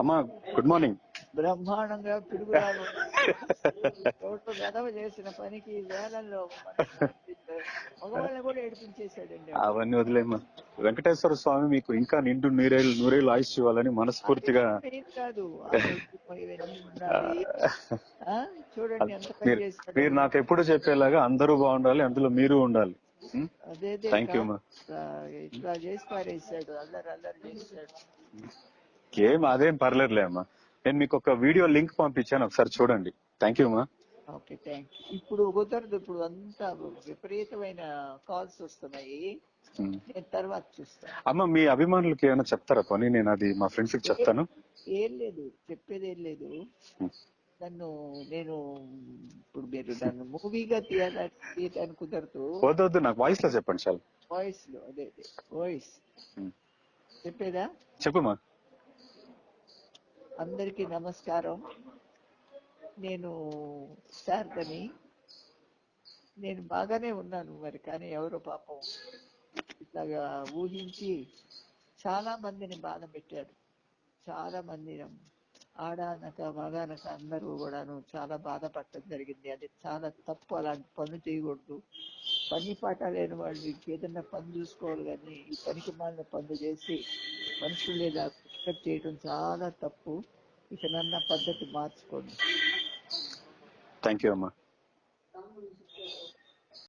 అమ్మా good morning. బ్రహ్మాండంగా పిడుగురాలు road వెధవ చేసిన పనికి వేలల్లో మగవాళ్ళని కూడా ఏడిపించేశాడండి వాడు. అవన్నీ వదిలేమ్మా. వెంకటేశ్వర స్వామి మీకు ఇంకా నిండు నూరేళ్ళు ఆయుష్ ఇవ్వాలని మనస్ఫూర్తిగా. ఏం కాదు ఆరోగ్యం ఇవన్నీ ఉండాలి. చూడండి ఎంత పని మీరు చేశాడు. మీరు నాకు ఎప్పుడు చెప్పేలాగా అందరూ బాగుండాలి, అందులో మీరు ఉండాలి. అదే థ్యాంక్ యూ అమ్మా. ఇట్లా చేసి పారేసాడు, అల్లరి చేశాడు. అదేం పర్లేదులే అమ్మా. నేను మీకు ఒక వీడియో లింక్ పంపించాను, ఒకసారి చూడండి. థ్యాంక్ యూ అమ్మా. Okay, thank you. ఇప్పుడు కుదరదు, ఇప్పుడు అంతా విపరీతమైన కాల్స్ వస్తున్నాయి. నేను తర్వాత చూస్తాను. అమ్మ మీ అభిమానులకి ఏమైనా చెప్తారా పని? నేను అది మా ఫ్రెండ్స్ కి చెప్తాను. ఏం లేదు, చెప్పేది ఏం లేదు. నేను ఇప్పుడు మీరు నన్ను మూవీగా తీయటానికి కుదరదు. వద్దు, నాకు వాయిస్ లో చెప్పండి చాలు. వాయిస్ లో అదే వాయిస్ చెప్పేదా? చెప్పమ్మా. అందరికీ నమస్కారం. నేను శారదని. నేను బాగానే ఉన్నాను మరి, కానీ ఎవరో పాపం ఇట్లాగా ఊహించి చాలా మందిని బాధ పెట్టాడు. చాలా మంది ఆడానక మగానక అందరూ కూడాను చాలా బాధపడటం జరిగింది. అది చాలా తప్పు. అలాంటి పనులు చేయకూడదు. పని పాట లేని వాళ్ళు ఇంకేదన్నా పని చూసుకోవాలి, కానీ ఈ పనికి మాలిన పనులు చేసి మనుషులు లేదా చేయడం చాలా తప్పు. ఇక నన్న పద్ధతి మార్చుకోండి. థ్యాంక్ యూ అమ్మా.